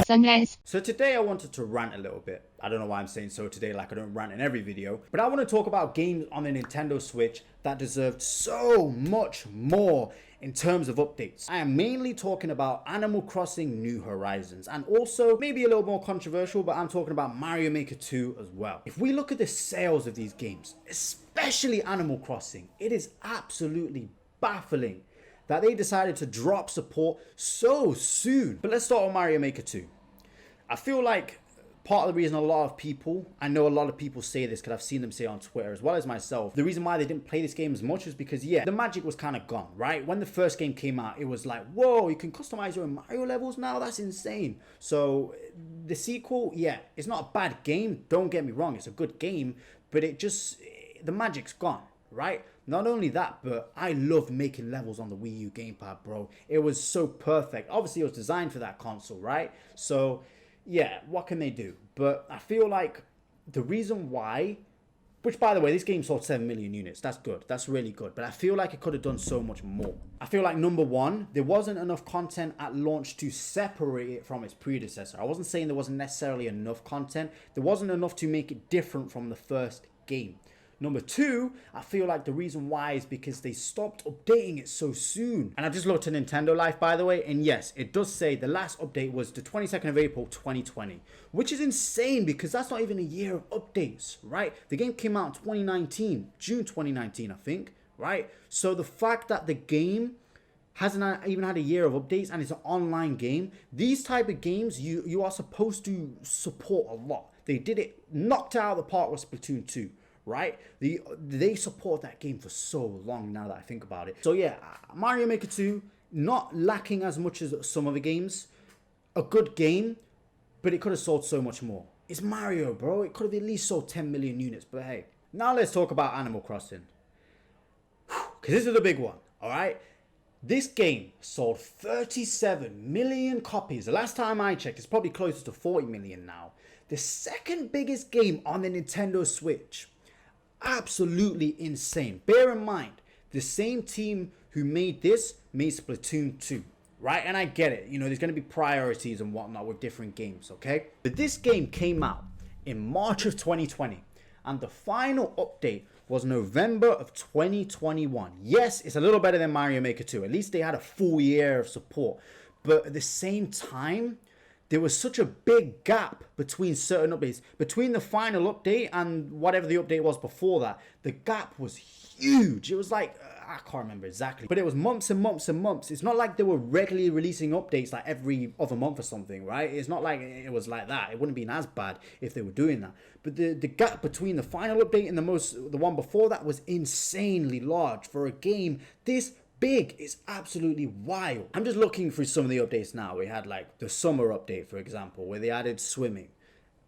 Sunrise. So today I wanted to rant a little bit. I don't know why I'm saying so today, like I don't rant in every video. But I want to talk about games on the Nintendo Switch that deserved so much more in terms of updates. I am mainly talking about Animal Crossing New Horizons, and also maybe a little more controversial, but I'm talking about Mario Maker 2 as well. If we look at the sales of these games, especially Animal Crossing, it is absolutely baffling that they decided to drop support so soon. But let's start with Mario Maker 2. I feel like part of the reason a lot of people, I know a lot of people say this because I've seen them say on Twitter as well as myself, the reason why they didn't play this game as much is because, yeah, the magic was kind of gone, right? When the first game came out, it was like, whoa, you can customize your Mario levels now? That's insane. So the sequel, yeah, it's not a bad game. Don't get me wrong, it's a good game, but it just, the magic's gone, right? Not only that, but I love making levels on the Wii U gamepad, bro. It was so perfect. Obviously, it was designed for that console, right? So yeah, what can they do? But I feel like the reason why, which by the way, this game sold 7 million units. That's good. That's really good. But I feel like it could have done so much more. I feel like number one, there wasn't enough content at launch to separate it from its predecessor. I wasn't saying there wasn't necessarily enough content. There wasn't enough to make it different from the first game. Number two, I feel like the reason why is because they stopped updating it so soon. And I've just looked at Nintendo Life, by the way, and yes, it does say the last update was the 22nd of April 2020, which is insane because that's not even a year of updates, right? The game came out in 2019, June 2019, I think, right? So the fact that the game hasn't even had a year of updates and it's an online game, these type of games, you are supposed to support a lot. They did it, knocked it out of the park with Splatoon 2. Right? They support that game for so long now that I think about it. So yeah, Mario Maker 2, not lacking as much as some other games. A good game, but it could have sold so much more. It's Mario, bro. It could have at least sold 10 million units, but hey. Now let's talk about Animal Crossing. Because this is the big one, alright? This game sold 37 million copies. The last time I checked, it's probably closer to 40 million now. The second biggest game on the Nintendo Switch. Absolutely insane. Bear in mind, the same team who made this made Splatoon 2, right? And I get it, you know, there's going to be priorities and whatnot with different games, okay? But this game came out in March of 2020, and the final update was November of 2021. Yes, it's a little better than Mario Maker 2. At least they had a full year of support. But at the same time, there was such a big gap between certain updates. Between the final update and whatever the update was before that, the gap was huge. It was like, I can't remember exactly, but it was months and months and months. It's not like they were regularly releasing updates like every other month or something, right? It's not like it was like that. It wouldn't have been as bad if they were doing that. But the gap between the final update and the one before that was insanely large for a game this big. Is absolutely wild. I'm just looking through some of the updates now. We had like the summer update, for example, where they added swimming,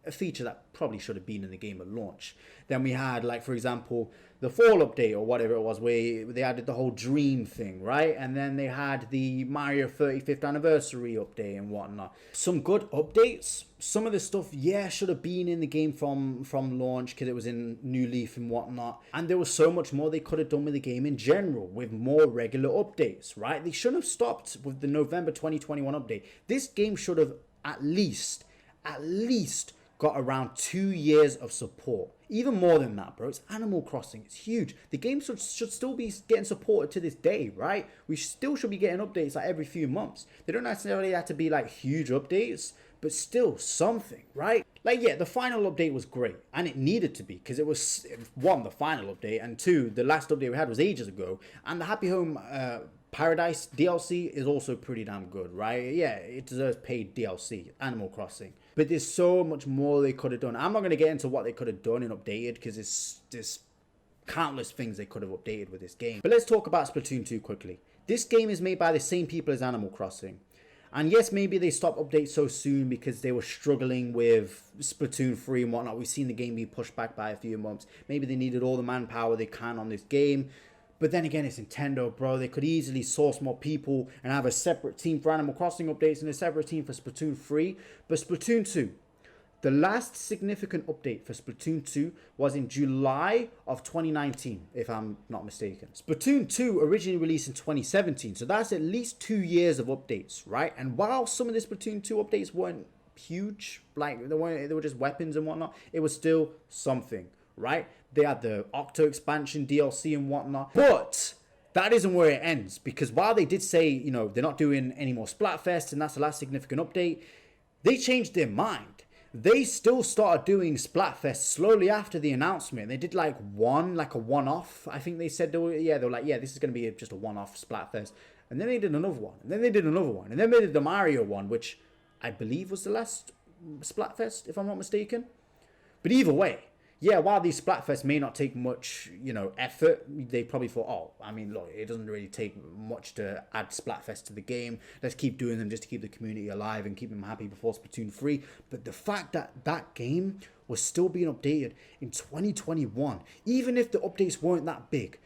a feature that probably should have been in the game at launch. Then we had, like, for example, the fall update or whatever it was, where they added the whole dream thing, right? And then they had the Mario 35th anniversary update and whatnot. Some good updates. Some of the stuff, yeah, should have been in the game from launch because it was in New Leaf and whatnot. And there was so much more they could have done with the game in general, with more regular updates, right? They shouldn't have stopped with the November 2021 update. This game should have at least got around 2 years of support. Even more than that, bro. It's Animal Crossing. It's huge. The game should still be getting supported to this day, right? We still should be getting updates like every few months. They don't necessarily have to be like huge updates, but still something, right? Like, yeah, the final update was great, and it needed to be, because it was, one, the final update, and two, the last update we had was ages ago, and the Happy Home Paradise DLC is also pretty damn good, right? Yeah, it deserves paid DLC, Animal Crossing. But there's so much more they could have done. I'm not going to get into what they could have done and updated, because there's countless things they could have updated with this game. But let's talk about Splatoon 2 quickly. This game is made by the same people as Animal Crossing. And yes, maybe they stopped updates so soon because they were struggling with Splatoon 3 and whatnot. We've seen the game be pushed back by a few months. Maybe they needed all the manpower they can on this game. But then again, it's Nintendo, bro. They could easily source more people and have a separate team for Animal Crossing updates and a separate team for Splatoon 3. But Splatoon 2, The last significant update for Splatoon 2 was in July of 2019, if I'm not mistaken. Splatoon 2 originally released in 2017, so that's at least 2 years of updates, right? And while some of the Splatoon 2 updates weren't huge, like they were just weapons and whatnot, it was still something, right? They had the Octo expansion, DLC and whatnot, but that isn't where it ends, because while they did say, you know, they're not doing any more Splatfest and that's the last significant update, they changed their mind. They still started doing Splatfest slowly after the announcement. They did like a one-off. I think they said they were like, yeah, this is going to be just a one-off Splatfest. And then they did another one. And then they did another one. And then they did the Mario one, which I believe was the last Splatfest, if I'm not mistaken. But either way, yeah, while these Splatfests may not take much, you know, effort, they probably thought, oh, I mean, look, it doesn't really take much to add Splatfest to the game. Let's keep doing them just to keep the community alive and keep them happy before Splatoon 3. But the fact that that game was still being updated in 2021, even if the updates weren't that big,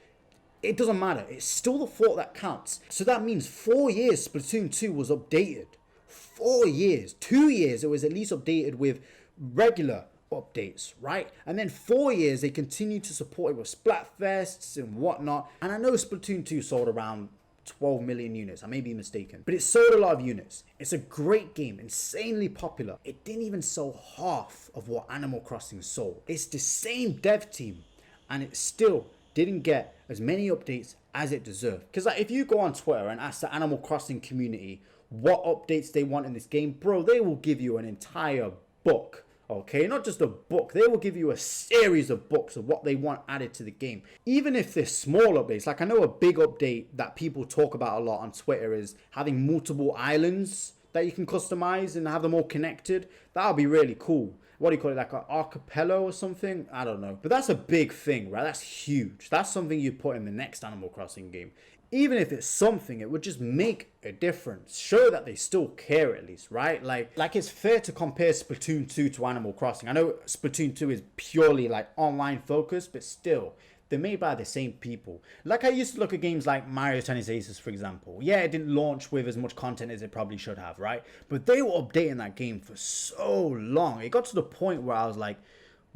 it doesn't matter. It's still the thought that counts. So that means 4 years Splatoon 2 was updated. 4 years. 2 years it was at least updated with regular updates, right? And then 4 years they continued to support it with Splatfests and whatnot. And I know Splatoon 2 sold around 12 million units. I may be mistaken, but it sold a lot of units. It's a great game, insanely popular. It didn't even sell half of what Animal Crossing sold. It's the same dev team, and it still didn't get as many updates as it deserved. Because like, if you go on Twitter and ask the Animal Crossing community what updates they want in this game, bro, they will give you an entire book. Okay, not just a book, they will give you a series of books of what they want added to the game. Even if they're small updates, like I know a big update that people talk about a lot on Twitter is having multiple islands that you can customize and have them all connected. That'll be really cool. What do you call it, like an archipelago or something? I don't know. But that's a big thing, right? That's huge. That's something you put in the next Animal Crossing game. Even if it's something, it would just make a difference. Show that they still care at least, right? Like it's fair to compare Splatoon 2 to Animal Crossing. I know Splatoon 2 is purely like online focused, but still, they're made by the same people. Like I used to look at games like Mario Tennis Aces, for example. Yeah, it didn't launch with as much content as it probably should have, right? But they were updating that game for so long. It got to the point where I was like,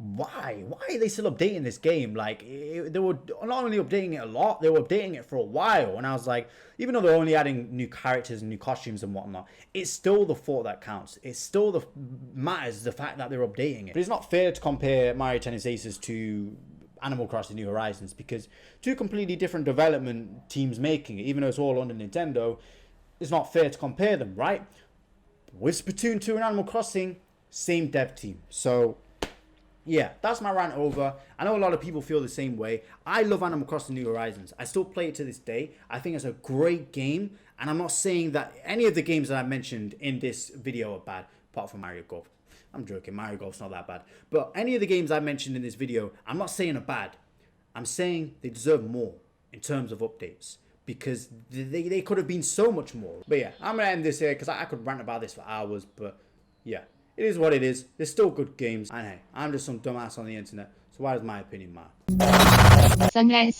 why are they still updating this game? Like they were not only updating it a lot, they were updating it for a while. And I was like, even though they're only adding new characters and new costumes and whatnot, it's still the thought that counts. It's still the matters, the fact that they're updating it. But it's not fair to compare Mario Tennis Aces to Animal Crossing New Horizons, because two completely different development teams making it. Even though it's all under Nintendo, it's not fair to compare them, right? With Splatoon 2 and Animal Crossing, same dev team. So yeah, that's my rant over. I know a lot of people feel the same way. I love Animal Crossing New Horizons. I still play it to this day. I think it's a great game. And I'm not saying that any of the games that I mentioned in this video are bad, apart from Mario Golf. I'm joking, Mario Golf's not that bad. But any of the games I mentioned in this video, I'm not saying are bad. I'm saying they deserve more in terms of updates, because they could have been so much more. But yeah, I'm going to end this here because I could rant about this for hours. But yeah, it is what it is. They're still good games. And hey, I'm just some dumbass on the internet. So why does my opinion matter? Sunrise.